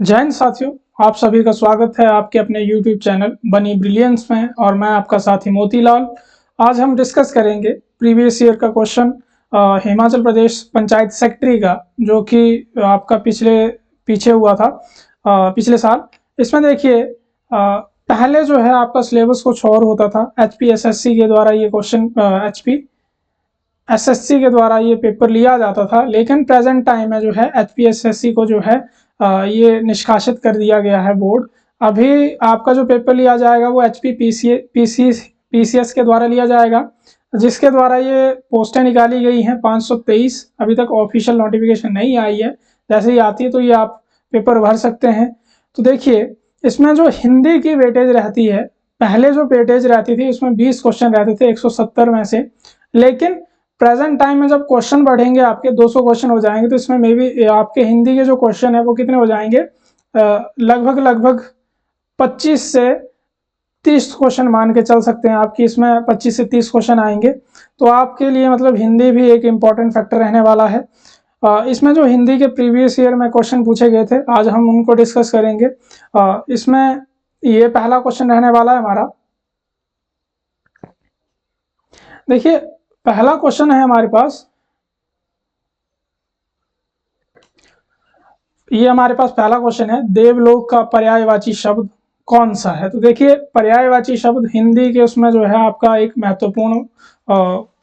जय हिंद साथियों, आप सभी का स्वागत है आपके अपने YouTube चैनल बनी ब्रिलियंस में। और मैं आपका साथी मोतीलाल। आज हम डिस्कस करेंगे प्रीवियस ईयर का क्वेश्चन हिमाचल प्रदेश पंचायत सेक्रेटरी का, जो कि आपका पीछे हुआ था पिछले साल। इसमें देखिए, पहले जो है आपका सिलेबस कुछ और होता था। HPSSC के द्वारा ये क्वेश्चन HPSSC के द्वारा ये पेपर लिया जाता था, लेकिन प्रेजेंट टाइम में जो है HPSSC को जो है ये निष्कासित कर दिया गया है बोर्ड। अभी आपका जो पेपर लिया जाएगा वो HPPCS के द्वारा लिया जाएगा, जिसके द्वारा ये पोस्टें निकाली गई हैं 523। अभी तक ऑफिशियल नोटिफिकेशन नहीं आई है, जैसे ही आती है तो ये आप पेपर भर सकते हैं। तो देखिए, इसमें जो हिंदी की वेटेज रहती है, पहले जो वेटेज रहती थी उसमें 20 क्वेश्चन रहते थे 170 में से, लेकिन प्रेजेंट टाइम में जब क्वेश्चन बढ़ेंगे आपके 200 क्वेश्चन हो जाएंगे, तो इसमें मे बी आपके हिंदी के जो क्वेश्चन है वो कितने हो जाएंगे, लगभग 25 से 30 क्वेश्चन मान के चल सकते हैं आपकी। इसमें 25 से 30 क्वेश्चन आएंगे, तो आपके लिए मतलब हिंदी भी एक इम्पॉर्टेंट फैक्टर रहने वाला है। इसमें जो हिंदी के प्रीवियस ईयर में क्वेश्चन पूछे गए थे, आज हम उनको डिस्कस करेंगे। इसमें ये पहला क्वेश्चन रहने वाला है हमारा। देखिए, पहला क्वेश्चन है हमारे पास, ये हमारे पास पहला क्वेश्चन है, देवलोक का पर्यायवाची शब्द कौन सा है। तो देखिए, पर्यायवाची शब्द हिंदी के उसमें जो है आपका एक महत्वपूर्ण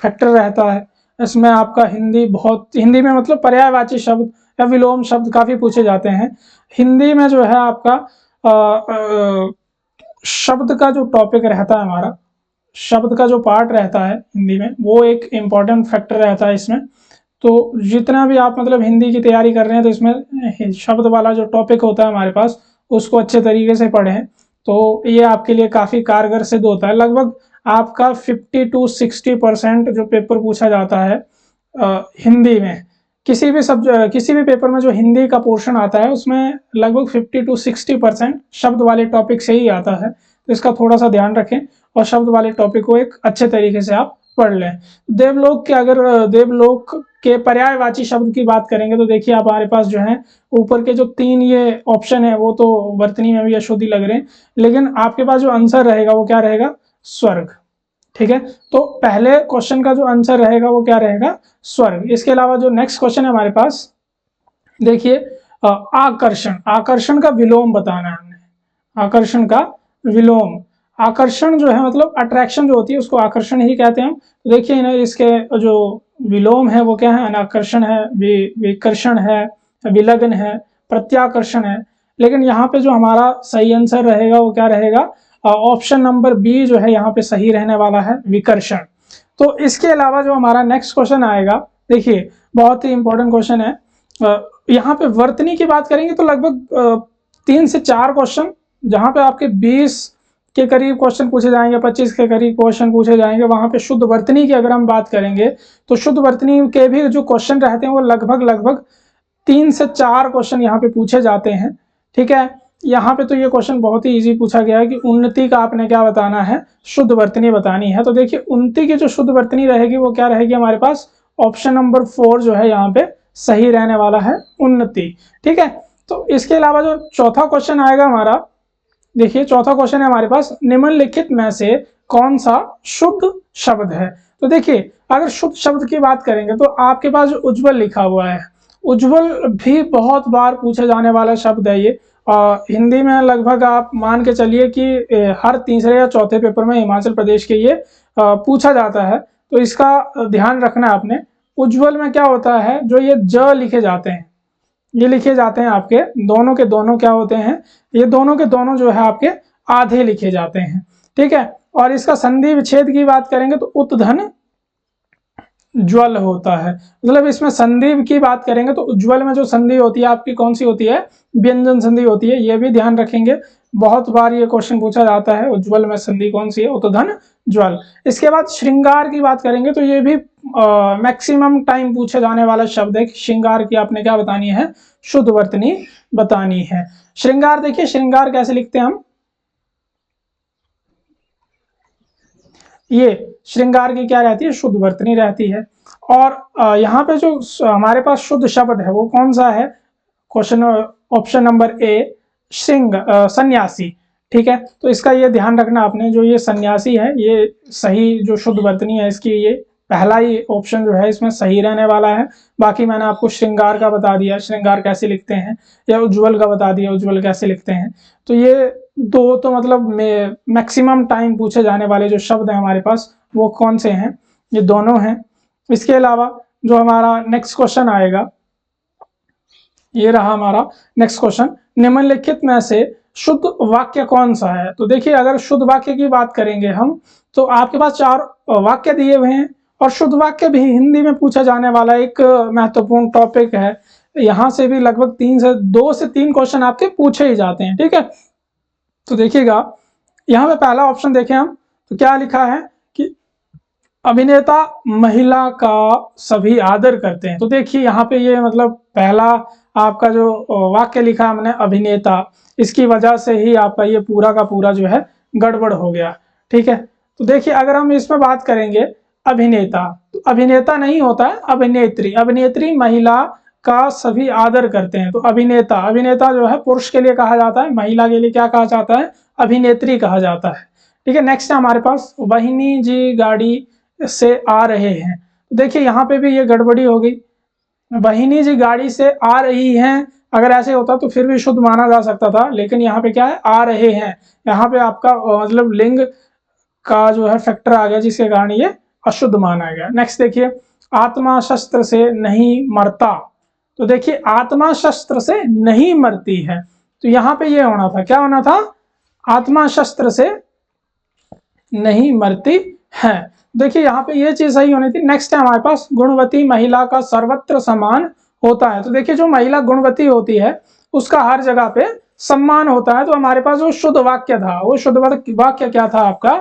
फैक्टर रहता है। इसमें आपका हिंदी में मतलब पर्यायवाची शब्द या विलोम शब्द काफी पूछे जाते हैं। हिंदी में जो है आपका शब्द का जो टॉपिक रहता है, हमारा शब्द का जो पार्ट रहता है हिंदी में, वो एक इम्पॉर्टेंट फैक्टर रहता है इसमें। तो जितना भी आप मतलब हिंदी की तैयारी कर रहे हैं, तो इसमें शब्द वाला जो टॉपिक होता है हमारे पास, उसको अच्छे तरीके से पढ़ें, तो ये आपके लिए काफ़ी कारगर सिद्ध होता है। लगभग आपका 50 to 60% जो पेपर पूछा जाता है हिंदी में, किसी भी पेपर में जो हिंदी का पोर्शन आता है, उसमें लगभग 50 to 60% शब्द वाले टॉपिक से ही आता है। तो इसका थोड़ा सा ध्यान रखें और शब्द वाले टॉपिक को एक अच्छे तरीके से आप पढ़ लें। देवलोक के पर्यायवाची शब्द की बात करेंगे, तो देखिए आप हमारे पास जो है ऊपर के जो 3 ये ऑप्शन है, वो तो वर्तनी में भी अशुद्ध ही लग रहे हैं, लेकिन आपके पास जो आंसर रहेगा वो क्या रहेगा, स्वर्ग। ठीक है, तो पहले क्वेश्चन का जो आंसर रहेगा वो क्या रहेगा, स्वर्ग। इसके अलावा जो नेक्स्ट क्वेश्चन है हमारे पास, देखिए, आकर्षण, आकर्षण का विलोम बताना है हमने। आकर्षण का विलोम, आकर्षण जो है मतलब अट्रैक्शन जो होती है उसको आकर्षण ही कहते हैं हम। तो देखिए ना, इसके जो विलोम है वो क्या है, अनाकर्षण है, विकर्षण है, विलग्न है, प्रत्याकर्षण है। लेकिन यहाँ पे जो हमारा सही आंसर रहेगा वो क्या रहेगा, ऑप्शन नंबर बी जो है यहाँ पे सही रहने वाला है, विकर्षण। तो इसके अलावा जो हमारा नेक्स्ट क्वेश्चन आएगा, देखिए बहुत ही इंपॉर्टेंट क्वेश्चन है। यहाँ पे वर्तनी की बात करेंगे तो लगभग 3 से 4 क्वेश्चन, जहाँ पे आपके 20 के करीब क्वेश्चन पूछे जाएंगे, 25 के करीब क्वेश्चन पूछे जाएंगे। वहां पे शुद्ध वर्तनी की अगर हम बात करेंगे, तो शुद्ध वर्तनी के भी जो क्वेश्चन रहते हैं वो लगभग 3 से 4 क्वेश्चन यहाँ पे पूछे जाते हैं। ठीक है, यहाँ पे तो ये क्वेश्चन बहुत ही इजी पूछा गया है कि उन्नति का आपने क्या बताना है, शुद्ध वर्तनी बतानी है। तो देखिए, उन्नति की जो शुद्ध वर्तनी रहेगी वो क्या रहेगी हमारे पास, ऑप्शन नंबर 4 जो है यहाँ पे सही रहने वाला है, उन्नति। ठीक है, तो इसके अलावा जो चौथा क्वेश्चन आएगा हमारा, देखिए चौथा क्वेश्चन है हमारे पास, निम्नलिखित में से कौन सा शुद्ध शब्द है। तो देखिए, अगर शुद्ध शब्द की बात करेंगे तो आपके पास जो उज्ज्वल लिखा हुआ है, उज्ज्वल भी बहुत बार पूछे जाने वाला शब्द है ये। हिंदी में लगभग आप मान के चलिए कि हर तीसरे या चौथे पेपर में हिमाचल प्रदेश के ये पूछा जाता है। तो इसका ध्यान रखना है आपने। उज्ज्वल में क्या होता है, जो ये ज लिखे जाते हैं, ये लिखे जाते हैं आपके दोनों के दोनों क्या होते हैं, ये दोनों के दोनों जो है आपके आधे लिखे जाते हैं। ठीक है, और इसका संधि विच्छेद की बात करेंगे तो उत्धन ज्वल होता है। मतलब इसमें संधि की बात करेंगे तो उज्ज्वल में जो संधि होती है आपकी कौन सी होती है, व्यंजन संधि होती है। ये भी ध्यान रखेंगे, बहुत बार ये क्वेश्चन पूछा जाता है, उज्ज्वल में संधि कौन सी है, उत्धन ज्वल। इसके बाद श्रृंगार की बात करेंगे तो ये भी मैक्सिमम टाइम पूछे जाने वाला शब्द है कि श्रृंगार की आपने क्या बतानी है, शुद्ध वर्तनी बतानी है। श्रृंगार, देखिए श्रृंगार कैसे लिखते हैं हम, ये श्रृंगार की क्या रहती है, शुद्ध वर्तनी रहती है। और यहाँ पे जो हमारे पास शुद्ध शब्द है वो कौन सा है, क्वेश्चन ऑप्शन नंबर ए सन्यासी। ठीक है, तो इसका ये ध्यान रखना आपने, जो ये सन्यासी है ये सही जो शुद्ध वर्तनी है इसकी, ये पहला ही ऑप्शन जो है इसमें सही रहने वाला है। बाकी मैंने आपको श्रृंगार का बता दिया, श्रृंगार कैसे लिखते हैं, या उज्ज्वल का बता दिया, उज्ज्वल कैसे लिखते हैं। तो ये दो तो मतलब मैक्सिमम टाइम पूछे जाने वाले जो शब्द हैं हमारे पास वो कौन से हैं, ये दोनों हैं। इसके अलावा जो हमारा नेक्स्ट क्वेश्चन आएगा, ये रहा हमारा नेक्स्ट क्वेश्चन, निम्नलिखित में से शुद्ध वाक्य कौन सा है। तो देखिए अगर शुद्ध वाक्य की बात करेंगे हम, तो आपके पास 4 वाक्य दिए हुए हैं, और शुद्ध वाक्य भी हिंदी में पूछा जाने वाला एक महत्वपूर्ण टॉपिक है। यहां से भी लगभग 2 से 3 क्वेश्चन आपके पूछे ही जाते हैं। ठीक है, तो देखिएगा यहाँ पे पहला ऑप्शन देखें हम, तो क्या लिखा है कि अभिनेता महिला का सभी आदर करते हैं। तो देखिए यहाँ पे ये मतलब पहला आपका जो वाक्य लिखा हमने अभिनेता, इसकी वजह से ही आपका ये पूरा का पूरा जो है गड़बड़ हो गया। ठीक है, तो देखिए अगर हम इसमें बात करेंगे अभिनेता, तो अभिनेता नहीं होता है अभिनेत्री। अभिनेत्री महिला का सभी आदर करते हैं, तो अभिनेता, अभिनेता जो है पुरुष के लिए कहा जाता है, महिला के लिए क्या कहा जाता है, अभिनेत्री कहा जाता है। ठीक है, नेक्स्ट है हमारे पास, वहिनी जी गाड़ी से आ रहे हैं। देखिए यहाँ पे भी ये गड़बड़ी हो गई, वहिनी जी गाड़ी से आ रही हैं, अगर ऐसे होता तो फिर भी शुद्ध माना जा सकता था, लेकिन यहाँ पे क्या है, आ रहे हैं। यहाँ पे आपका मतलब लिंग का जो है फैक्टर आ गया, जिसके कारण ये अशुद्ध माना गया। नेक्स्ट देखिए, आत्मा शस्त्र से नहीं मरता। तो देखिए आत्मा शस्त्र से नहीं मरती है, तो यहाँ पे ये होना था, क्या होना था, आत्मा शस्त्र से नहीं मरती है। देखिए यहाँ पे ये चीज सही होनी थी। नेक्स्ट है हमारे पास, गुणवती महिला का सर्वत्र सम्मान होता है। तो देखिए जो महिला गुणवती होती है उसका हर जगह पे सम्मान होता है। तो हमारे पास जो शुद्ध वाक्य था, वो शुद्ध वाक्य क्या था आपका,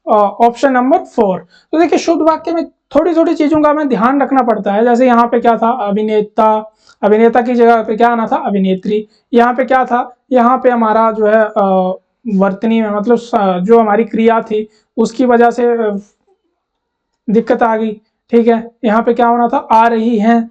ऑप्शन नंबर 4। तो देखिए शुद्ध वाक्य में थोड़ी थोड़ी चीजों का हमें ध्यान रखना पड़ता है। जैसे यहाँ पे क्या था, अभिनेता, अभिनेता की जगह पे क्या आना था, अभिनेत्री। यहाँ पे क्या था, यहाँ पे हमारा जो है वर्तनी में मतलब जो हमारी क्रिया थी उसकी वजह से दिक्कत आ गई। ठीक है, यहाँ पे क्या होना था, आ रही हैं,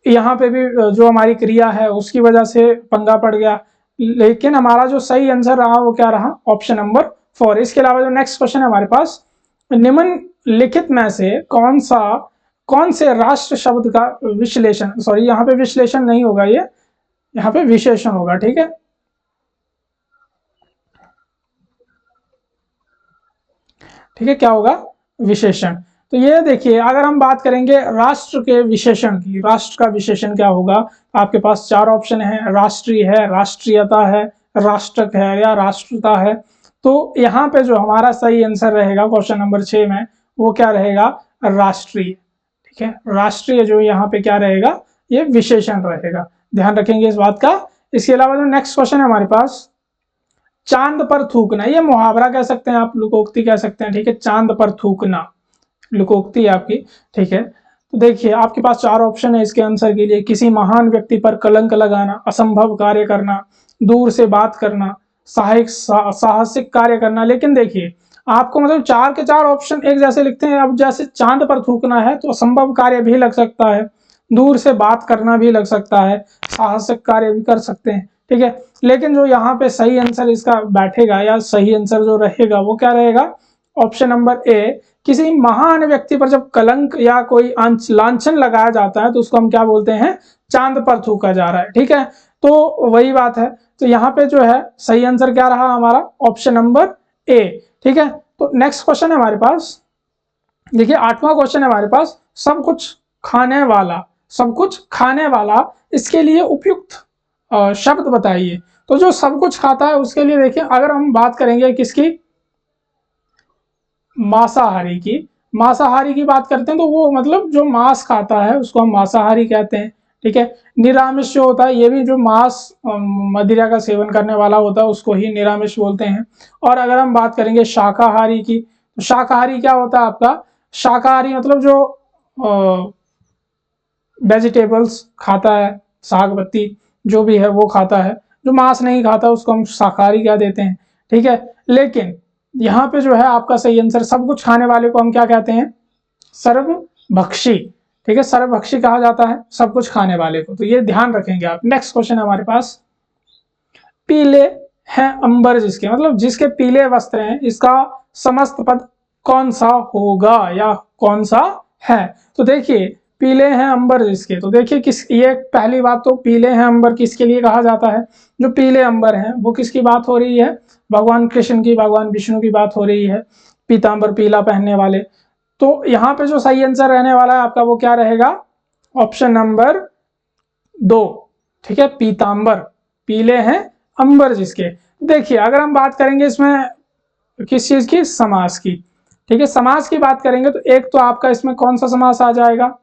यहाँ पे भी जो हमारी क्रिया है उसकी वजह से पंगा पड़ गया। लेकिन हमारा जो सही आंसर रहा वो क्या रहा, ऑप्शन नंबर 4। इसके अलावा जो नेक्स्ट क्वेश्चन है हमारे पास, निम्नलिखित में से कौन से राष्ट्र शब्द का विश्लेषण, सॉरी यहाँ पे विश्लेषण नहीं होगा, ये यहाँ पे विशेषण होगा। ठीक है, ठीक है, क्या होगा, विशेषण। तो ये देखिए अगर हम बात करेंगे राष्ट्र के विशेषण की, राष्ट्र का विशेषण क्या होगा, आपके पास 4 ऑप्शन है, राष्ट्रीय है, राष्ट्रीयता है, राष्ट्रक है, या राष्ट्रता है। तो यहाँ पे जो हमारा सही आंसर रहेगा क्वेश्चन नंबर 6 में, वो क्या रहेगा, राष्ट्रीय। ठीक है, राष्ट्रीय जो यहाँ पे क्या रहेगा, ये विशेषण रहेगा, ध्यान रखेंगे इस बात का। इसके अलावा जो नेक्स्ट क्वेश्चन है हमारे पास, चांद पर थूकना, ये मुहावरा कह सकते हैं आप, लोकोक्ति कह सकते हैं। ठीक है, चांद पर थूकना लोकोक्ति है आपकी। ठीक है, तो देखिए आपके पास 4 ऑप्शन है इसके आंसर के लिए, किसी महान व्यक्ति पर कलंक लगाना, असंभव कार्य करना, दूर से बात करना, साहसिक कार्य करना। लेकिन देखिए आपको मतलब 4 के 4 ऑप्शन एक जैसे लिखते हैं। अब जैसे चांद पर थूकना है तो असंभव कार्य भी लग सकता है, दूर से बात करना भी लग सकता है, साहसिक कार्य भी कर सकते हैं। ठीक है, लेकिन जो यहाँ पे सही आंसर इसका बैठेगा या सही आंसर जो रहेगा वो क्या रहेगा, ऑप्शन नंबर ए। किसी महान व्यक्ति पर जब कलंक या कोई लांछन लगाया जाता है तो उसको हम क्या बोलते हैं, चांद पर थूका जा रहा है। ठीक है, तो वही बात है। तो यहाँ पे जो है सही आंसर क्या रहा हमारा, ऑप्शन नंबर ए। ठीक है, तो नेक्स्ट क्वेश्चन है हमारे पास, देखिए 8वां क्वेश्चन है हमारे पास, सब कुछ खाने वाला, सब कुछ खाने वाला, इसके लिए उपयुक्त शब्द बताइए। तो जो सब कुछ खाता है उसके लिए देखिए अगर हम बात करेंगे किसकी, मांसाहारी की, मांसाहारी की बात करते हैं तो वो मतलब जो मांस खाता है उसको हम मांसाहारी कहते हैं। ठीक है, निरामिष जो होता है ये भी जो मांस मदिरा का सेवन करने वाला होता है उसको ही निरामिष बोलते हैं। और अगर हम बात करेंगे शाकाहारी की, तो शाकाहारी क्या होता है आपका, शाकाहारी मतलब जो वेजिटेबल्स खाता है, साग पत्ती जो भी है वो खाता है, जो मांस नहीं खाता उसको हम शाकाहारी कह देते हैं। ठीक है, लेकिन यहाँ पे जो है आपका सही आंसर, सब कुछ खाने वाले को हम क्या कहते हैं, सर्वभक्षी। ठीक है, सर्वभक्षी कहा जाता है सब कुछ खाने वाले को, तो ये ध्यान रखेंगे आप। नेक्स्ट क्वेश्चन है हमारे पास, पीले हैं अंबर जिसके, मतलब जिसके पीले वस्त्र हैं, इसका समस्त पद कौन सा होगा या कौन सा है। तो देखिए पीले हैं अंबर जिसके, तो देखिए किस, ये पहली बात तो पीले हैं अंबर किसके लिए कहा जाता है, जो पीले अंबर हैं वो किसकी बात हो रही है, भगवान कृष्ण की, भगवान विष्णु की बात हो रही है, पीतांबर पीला पहनने वाले। तो यहाँ पे जो सही आंसर रहने वाला है आपका वो क्या रहेगा, ऑप्शन नंबर 2, ठीक है, पीतांबर, पीले हैं अंबर जिसके। देखिए अगर हम बात करेंगे इसमें किस चीज की, समास की, ठीक है, समास की बात करेंगे तो एक तो आपका इसमें कौन सा समास आ जाएगा,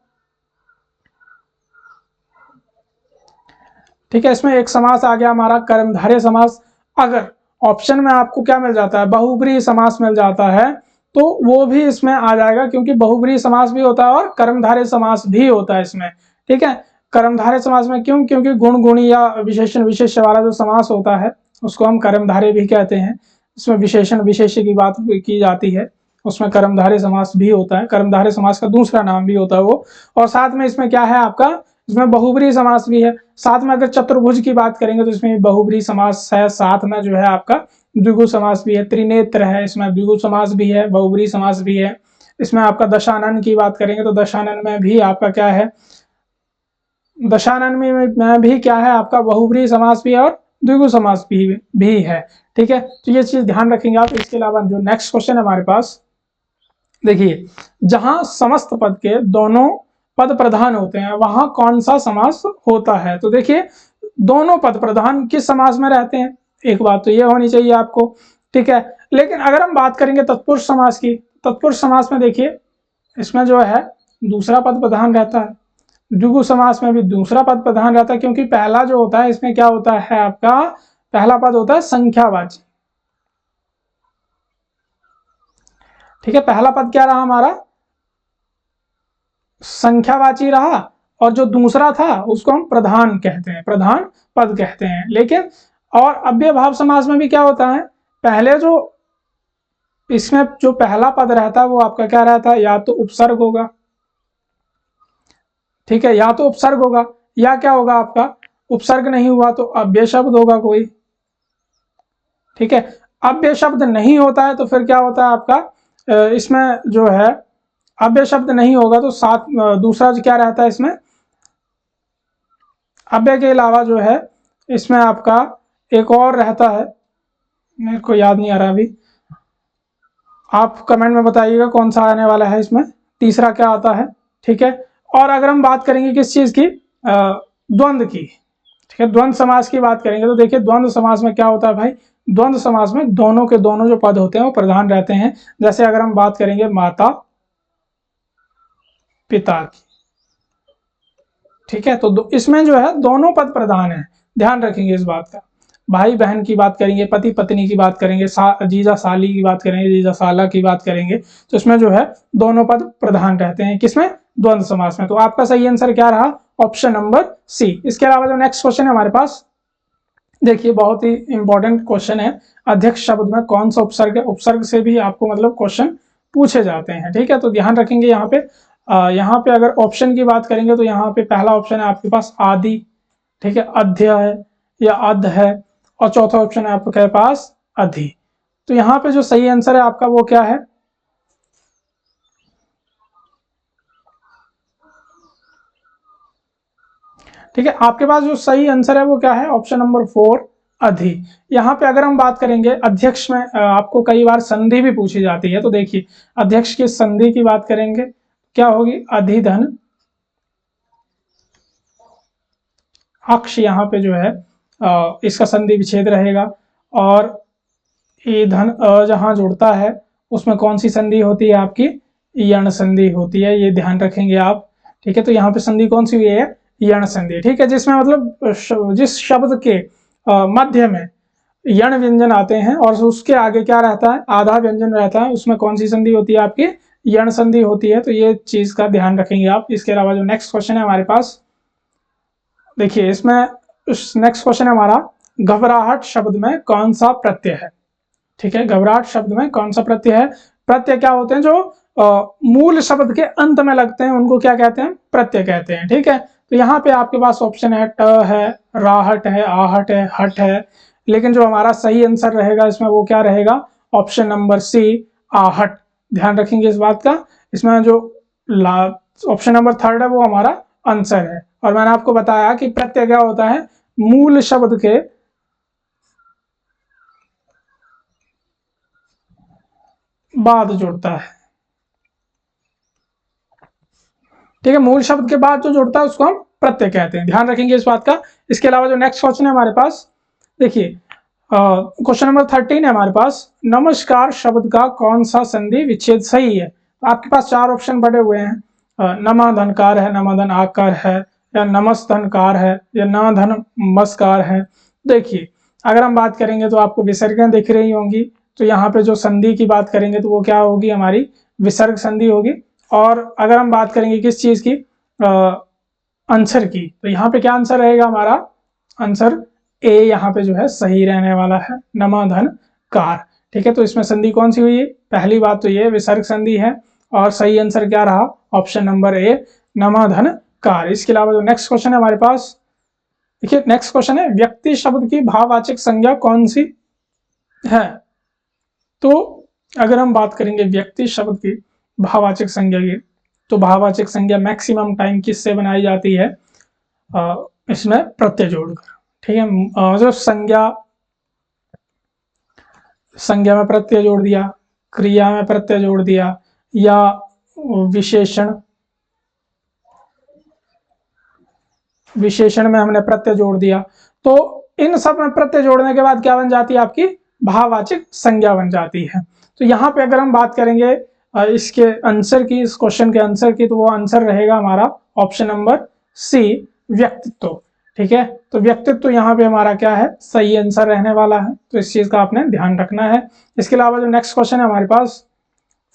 ठीक है, इसमें एक समास आ गया हमारा कर्मधारय समास। अगर ऑप्शन में आपको क्या मिल जाता है, बहुब्रीहि समास मिल जाता है, तो वो भी इसमें आ जाएगा, क्योंकि बहुब्रीहि समास भी होता है और कर्मधारय समास भी होता है इसमें, ठीक है। कर्मधारय समास में क्यों, क्योंकि गुण गुणी या विशेषण विशेष्य वाला जो समास होता है उसको हम कर्मधारय भी कहते हैं। इसमें विशेषण विशेष्य की बात की जाती है, उसमें कर्मधारय समास भी होता है, कर्मधारय समास का दूसरा नाम भी होता है वो। और साथ में इसमें क्या है आपका, इसमें बहुब्रीहि समास भी है। साथ में अगर चतुर्भुज की बात करेंगे तो इसमें बहुब्रीहि समास है, साथ में जो है आपका द्विगु समास भी है, त्रिनेत्र है, इसमें द्विगु समास भी है, बहुब्रीहि समास भी है। इसमें आपका दशानन की बात करेंगे तो दशानन में भी आपका क्या है, दशानन में भी क्या है आपका बहुब्रीहि समास भी है और द्विगु समास भी है, ठीक है। तो ये चीज ध्यान रखेंगे आप। इसके अलावा जो नेक्स्ट क्वेश्चन है हमारे पास, देखिए जहां समस्त पद के दोनों पद प्रधान होते हैं वहां कौन सा समास होता है। तो देखिए दोनों पद प्रधान किस समास में रहते हैं, एक बात तो ये होनी चाहिए आपको, ठीक है। लेकिन अगर हम बात करेंगे तत्पुरुष समास की, तत्पुरुष समास में देखिए इसमें जो है दूसरा पद प्रधान रहता है, द्विगु समास में भी दूसरा पद प्रधान रहता है, क्योंकि पहला जो होता है इसमें क्या होता है आपका, पहला पद होता है संख्यावाची, ठीक है, पहला पद क्या रहा हमारा, संख्यावाची रहा, और जो दूसरा था उसको हम प्रधान कहते हैं, प्रधान पद कहते हैं। लेकिन और अव्ययभाव समास में भी क्या होता है, पहले जो इसमें जो पहला पद रहता है वो आपका क्या रहता है, या तो उपसर्ग होगा, ठीक है, या तो उपसर्ग होगा, या क्या होगा आपका, उपसर्ग नहीं हुआ तो अव्यय शब्द होगा कोई, ठीक है। अव्यय शब्द नहीं होता है तो फिर क्या होता है आपका, इसमें जो है अव्यय शब्द नहीं होगा तो साथ दूसरा क्या रहता है इसमें, अव्यय के अलावा जो है इसमें आपका एक और रहता है, मेरे को याद नहीं आ रहा अभी, आप कमेंट में बताइएगा कौन सा आने वाला है इसमें, तीसरा क्या आता है, ठीक है। और अगर हम बात करेंगे किस चीज की, द्वंद्व की, ठीक है, द्वंद्व समास की बात करेंगे तो देखिए द्वंद्व समास में क्या होता है भाई, द्वंद्व समास में दोनों के दोनों जो पद होते हैं वो प्रधान रहते हैं। जैसे अगर हम बात करेंगे माता पिता की, ठीक है, तो इसमें जो है दोनों पद प्रधान है, ध्यान रखेंगे इस बात का। भाई बहन की बात करेंगे, पति पत्नी की बात करेंगे, जीजा साली की बात करेंगे, जीजा साला की बात करेंगे, तो इसमें जो है दोनों पद प्रधान रहते हैं, किसमें, द्वंद्व समास में। तो आपका सही आंसर क्या रहा, ऑप्शन नंबर सी। इसके अलावा जो नेक्स्ट क्वेश्चन है हमारे पास, देखिए बहुत ही इंपॉर्टेंट क्वेश्चन है, अध्यक्ष शब्द में कौन सा उपसर्ग है, उपसर्ग से भी आपको मतलब क्वेश्चन पूछे जाते हैं, ठीक है। तो ध्यान रखेंगे यहाँ पे अगर ऑप्शन की बात करेंगे तो यहाँ पे पहला ऑप्शन है आपके पास आदि, ठीक है, अध्य है या अध है, और चौथा ऑप्शन है आपके पास अधि। तो यहाँ पे जो सही आंसर है आपका वो क्या है, ठीक है, आपके पास जो सही आंसर है वो क्या है, ऑप्शन नंबर 4 अधि। यहाँ पे अगर हम बात करेंगे अध्यक्ष में आपको कई बार संधि भी पूछी जाती है, तो देखिए अध्यक्ष की संधि की बात करेंगे क्या होगी, अधिधन अक्ष, यहाँ पे जो है इसका संधि विच्छेद रहेगा, और ये धन जहां जुड़ता है उसमें कौन सी संधि होती है आपकी, यण संधि होती है, ये ध्यान रखेंगे आप, ठीक है। तो यहाँ पे संधि कौन सी हुई है, यण संधि, ठीक है, जिसमें मतलब जिस शब्द के मध्य में यण व्यंजन आते हैं और उसके आगे क्या रहता है, आधा व्यंजन रहता है, उसमें कौन सी संधि होती है आपकी, यण संधि होती है। तो ये चीज का ध्यान रखेंगे आप। इसके अलावा जो नेक्स्ट क्वेश्चन है हमारे पास, देखिए इसमें नेक्स्ट क्वेश्चन है हमारा, घबराहट शब्द में कौन सा प्रत्यय है, ठीक है, घबराहट शब्द में कौन सा प्रत्यय है। प्रत्यय क्या होते हैं, जो मूल शब्द के अंत में लगते हैं उनको क्या कहते हैं, प्रत्यय कहते हैं, ठीक है। तो यहाँ पे आपके पास ऑप्शन है ट है, राहट है, आहट है, हट है, लेकिन जो हमारा सही आंसर रहेगा इसमें वो क्या रहेगा, ऑप्शन नंबर सी, आहट। ध्यान रखेंगे इस बात का। इसमें जो ऑप्शन नंबर थर्ड है वो हमारा आंसर है। और मैंने आपको बताया कि प्रत्यय क्या होता है, मूल शब्द के बाद जुड़ता है। ठीक है, मूल शब्द के बाद जो जुड़ता है उसको हम प्रत्यय कहते हैं, ध्यान रखेंगे इस बात का। इसके अलावा जो नेक्स्ट क्वेश्चन है हमारे पास, देखिए क्वेश्चन नंबर 13 है हमारे पास, नमस्कार शब्द का कौन सा संधि विच्छेद सही है। तो आपके पास चार ऑप्शन बने हुए हैं, नमाधनकार है, नमाधन आकार है, या नमस्तनकार है, या न धन मस्कार है। देखिए अगर हम बात करेंगे तो आपको विसर्गें दिख रही होंगी, तो यहाँ पे जो संधि की बात करेंगे तो वो क्या होगी, हमारी विसर्ग संधि होगी। और अगर हम बात करेंगे किस चीज की, आंसर की, तो यहाँ पे क्या आंसर रहेगा हमारा, आंसर ए यहाँ पे जो है सही रहने वाला है, नमाधन कार। ठीक है, तो इसमें संधि कौन सी हुई है, पहली बात तो ये विसर्ग संधि है, और सही आंसर क्या रहा, ऑप्शन नंबर ए, नमाधन कार। इसके अलावा जो नेक्स्ट क्वेश्चन है हमारे पास, देखिए नेक्स्ट क्वेश्चन है, व्यक्ति शब्द की भाववाचक संज्ञा कौन सी है। तो अगर हम बात करेंगे व्यक्ति शब्द की भाववाचक संज्ञा की, तो भाववाचक संज्ञा मैक्सिमम टाइम किससे बनाई जाती है, इसमें प्रत्यय जोड़कर। ठीक है, जो संज्ञा में प्रत्यय जोड़ दिया, क्रिया में प्रत्यय जोड़ दिया, या विशेषण में हमने प्रत्यय जोड़ दिया, तो इन सब में प्रत्यय जोड़ने के बाद क्या बन जाती है, आपकी भाववाचक संज्ञा बन जाती है। तो यहाँ पे अगर हम बात करेंगे इसके आंसर की, इस क्वेश्चन के आंसर की, तो वो आंसर रहेगा हमारा ऑप्शन नंबर सी, व्यक्तित्व। ठीक है, तो व्यक्तित्व यहाँ पे हमारा क्या है, सही आंसर रहने वाला है, तो इस चीज का आपने ध्यान रखना है। इसके अलावा जो नेक्स्ट क्वेश्चन है हमारे पास,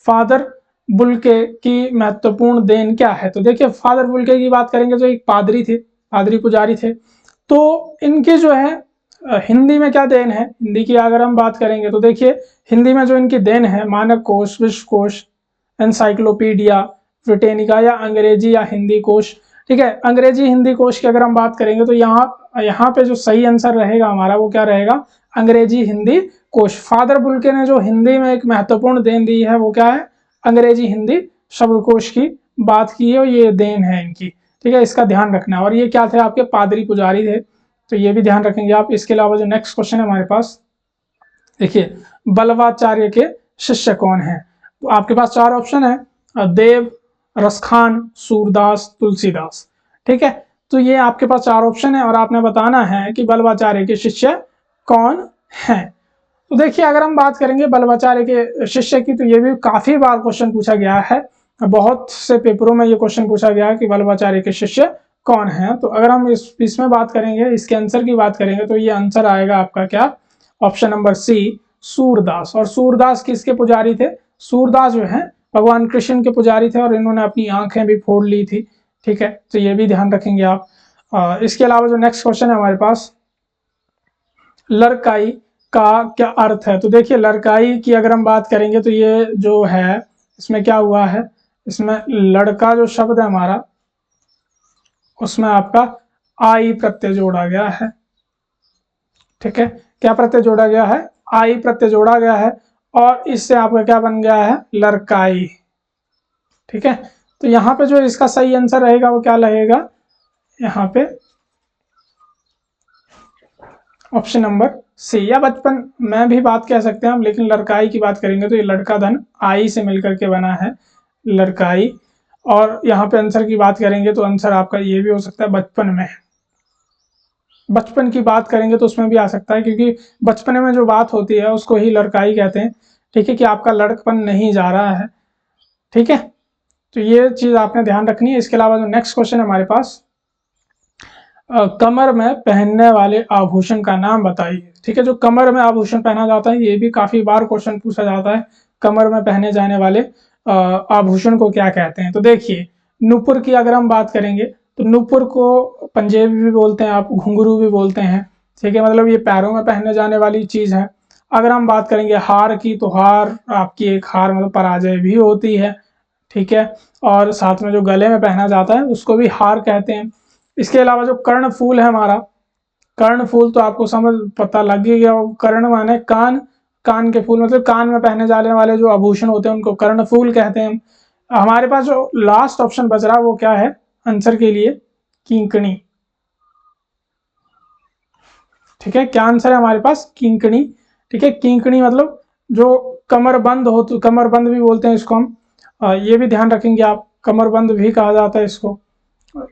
फादर बुल्के की महत्वपूर्ण देन क्या है। तो देखिए फादर बुल्के की बात करेंगे तो एक पादरी थे, पादरी पुजारी थे, तो इनके जो है हिंदी में क्या देन है, हिंदी की अगर हम बात करेंगे तो देखिए हिंदी में जो इनकी देन है, मानक कोश, विश्वकोश, एनसाइक्लोपीडिया ब्रिटेनिका, या अंग्रेजी या हिंदी कोश। ठीक है, अंग्रेजी हिंदी कोश की अगर हम बात करेंगे तो यहाँ पे जो सही आंसर रहेगा हमारा वो क्या रहेगा, अंग्रेजी हिंदी कोश। फादर बुल्के ने जो हिंदी में एक महत्वपूर्ण देन दी है वो क्या है, अंग्रेजी हिंदी शब्दकोश की बात की है, और ये देन है इनकी। ठीक है, इसका ध्यान रखना। और ये क्या थे, आपके पादरी पुजारी थे, तो ये भी ध्यान रखेंगे आप। इसके अलावा जो नेक्स्ट क्वेश्चन है हमारे पास, देखिए बल्लवाचार्य के शिष्य कौन है। तो आपके पास चार ऑप्शन है, देव, रसखान, सूरदास, तुलसीदास। ठीक है, तो ये आपके पास चार ऑप्शन है और आपने बताना है कि बल्लवाचार्य के शिष्य कौन हैं। तो देखिए अगर हम बात करेंगे बल्लवाचार्य के शिष्य की, तो ये भी काफी बार क्वेश्चन पूछा गया है, बहुत से पेपरों में ये क्वेश्चन पूछा गया है कि बल्लवाचार्य के शिष्य कौन है। तो अगर हम इसमें बात करेंगे, इसके आंसर की बात करेंगे, तो ये आंसर आएगा आपका क्या, ऑप्शन नंबर सी, सूरदास। और सूरदास किसके पुजारी थे, सूरदास जो है भगवान कृष्ण के पुजारी थे, और इन्होंने अपनी आंखें भी फोड़ ली थी। ठीक है, तो ये भी ध्यान रखेंगे आप। इसके अलावा जो नेक्स्ट क्वेश्चन है हमारे पास, लड़काई का क्या अर्थ है। तो देखिए लड़काई की अगर हम बात करेंगे तो ये जो है इसमें क्या हुआ है, इसमें लड़का जो शब्द है हमारा, उसमें आपका आई प्रत्यय जोड़ा गया है। ठीक है, क्या प्रत्यय जोड़ा गया है, आई प्रत्यय जोड़ा गया है, और इससे आपका क्या बन गया है, लड़काई। ठीक है, तो यहाँ पे जो इसका सही आंसर रहेगा वो क्या लगेगा, यहाँ पे ऑप्शन नंबर सी, या बचपन में भी बात कह सकते हैं हम, लेकिन लड़काई की बात करेंगे तो ये लड़का धन आई से मिलकर के बना है, लड़काई। और यहाँ पे आंसर की बात करेंगे तो आंसर आपका ये भी हो सकता है बचपन में, बचपन की बात करेंगे तो उसमें भी आ सकता है, क्योंकि बचपन में जो बात होती है उसको ही लड़काई कहते हैं। ठीक है, कि आपका लड़कपन नहीं जा रहा है। ठीक है, तो ये चीज आपने ध्यान रखनी है। इसके अलावा जो नेक्स्ट क्वेश्चन है हमारे पास, कमर में पहनने वाले आभूषण का नाम बताइए। ठीक है, जो कमर में आभूषण पहना जाता है, ये भी काफी बार क्वेश्चन पूछा जाता है, कमर में पहने जाने वाले आभूषण को क्या कहते हैं। तो देखिए नुपुर की अगर हम बात करेंगे तो नुपुर को पंजेबी भी बोलते हैं, आप घुंघरू भी बोलते हैं। ठीक है, मतलब ये पैरों में पहने जाने वाली चीज है। अगर हम बात करेंगे हार की, तो हार आपकी एक हार मतलब पराजय भी होती है। ठीक है, और साथ में जो गले में पहना जाता है उसको भी हार कहते हैं। इसके अलावा जो कर्ण फूल है हमारा, कर्णफूल तो आपको समझ पता लग ही गया। कर्ण माने कान, कान के फूल मतलब कान में पहने जाने वाले जो आभूषण होते हैं उनको कर्णफूल कहते हैं। हमारे पास जो लास्ट ऑप्शन बच रहा है वो क्या है आंसर के लिए? किंकणी। ठीक है, क्या आंसर है हमारे पास? किंकणी। ठीक है, किंकणी मतलब जो कमरबंद हो, तो कमरबंद भी बोलते हैं इसको हम, ये भी ध्यान रखेंगे आप, कमरबंद भी कहा जाता है इसको।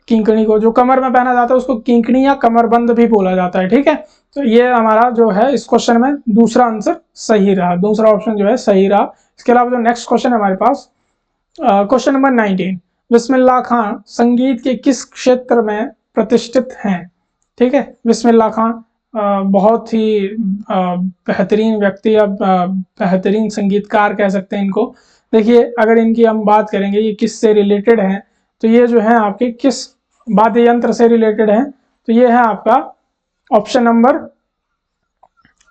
किंकणी को जो कमर में पहना जाता है उसको किंकणी या कमरबंद भी बोला जाता है। ठीक है, तो ये हमारा जो है इस क्वेश्चन में दूसरा आंसर सही रहा, दूसरा ऑप्शन जो है सही रहा। इसके अलावा जो नेक्स्ट क्वेश्चन है हमारे पास, क्वेश्चन नंबर 19, बिस्मिल्लाह खान संगीत के किस क्षेत्र में प्रतिष्ठित हैं? ठीक है, बिस्मिल्लाह खान बहुत ही बेहतरीन व्यक्ति या बेहतरीन संगीतकार कह सकते हैं इनको। देखिए अगर इनकी हम बात करेंगे ये किस से रिलेटेड हैं, तो ये जो है आपके किस वाद्य यंत्र से रिलेटेड हैं, तो ये है आपका ऑप्शन नंबर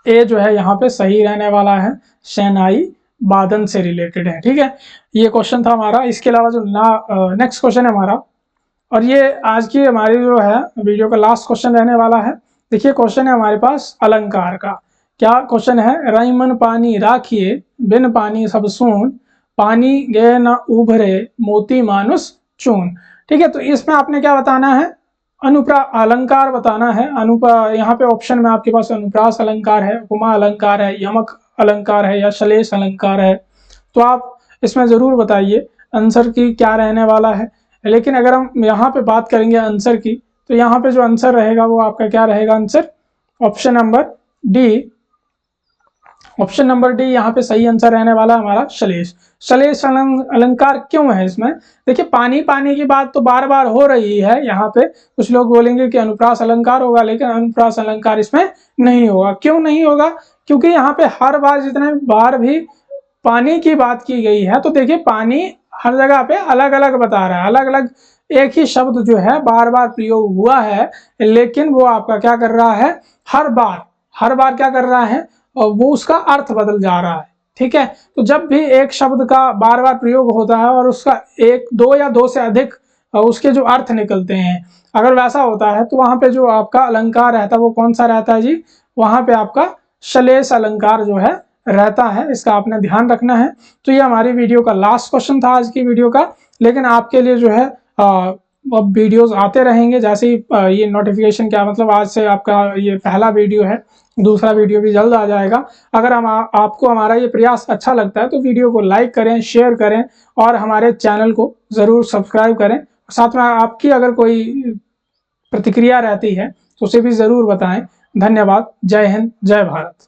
ए जो है यहाँ पे सही रहने वाला है, शहनाई वादन से रिलेटेड है। ठीक है, ये क्वेश्चन था हमारा। इसके अलावा जो नेक्स्ट क्वेश्चन है हमारा, और ये आज की हमारी जो है वीडियो का लास्ट क्वेश्चन रहने वाला है। देखिए क्वेश्चन है हमारे पास अलंकार का। क्या क्वेश्चन है? रईमन पानी राखिए बिन पानी सब सून, पानी गए न उभरे मोती मानुस चून। ठीक है, तो इसमें आपने क्या बताना है? अनुप्रा अलंकार बताना है। यहाँ पे ऑप्शन में आपके पास अनुप्रास अलंकार है, उपमा अलंकार है, यमक अलंकार है या श्लेष अलंकार है। तो आप इसमें जरूर बताइए आंसर की क्या रहने वाला है। लेकिन अगर हम यहाँ पे बात करेंगे आंसर की, तो यहाँ पे जो आंसर रहेगा वो आपका क्या रहेगा? Answer option number D. Option number D यहाँ पे सही आंसर रहने वाला हमारा श्लेष। श्लेष अलंकार क्यों है इसमें? देखिए पानी पानी की बात तो बार बार हो रही है यहाँ पे। कुछ लोग बोलेंगे कि अनुप्रास अलंकार होगा, लेकिन अनुप्रास अलंकार इसमें नहीं होगा। क्यों नहीं होगा? क्योंकि यहाँ पे हर बार जितने बार भी पानी की बात की गई है, तो देखिए पानी हर जगह पे अलग अलग बता रहा है, अलग अलग एक ही शब्द जो है बार बार प्रयोग हुआ है, लेकिन वो आपका क्या कर रहा है? हर बार क्या कर रहा है? और वो उसका अर्थ बदल जा रहा है। ठीक है, तो जब भी एक शब्द का बार बार प्रयोग होता है और उसका एक दो या दो से अधिक उसके जो अर्थ निकलते हैं, अगर वैसा होता है तो वहां पे जो आपका अलंकार रहता है वो कौन सा रहता है जी? वहां पे आपका श्लेष अलंकार जो है रहता है। इसका आपने ध्यान रखना है। तो ये हमारी वीडियो का लास्ट क्वेश्चन था आज की वीडियो का। लेकिन आपके लिए जो है अब वीडियोस आते रहेंगे, जैसे ही ये नोटिफिकेशन, क्या मतलब आज से आपका ये पहला वीडियो है, दूसरा वीडियो भी जल्द आ जाएगा। अगर आपको हमारा ये प्रयास अच्छा लगता है तो वीडियो को लाइक करें, शेयर करें और हमारे चैनल को ज़रूर सब्सक्राइब करें। साथ में आपकी अगर कोई प्रतिक्रिया रहती है तो उसे भी ज़रूर बताएं। धन्यवाद। जय हिंद, जय भारत।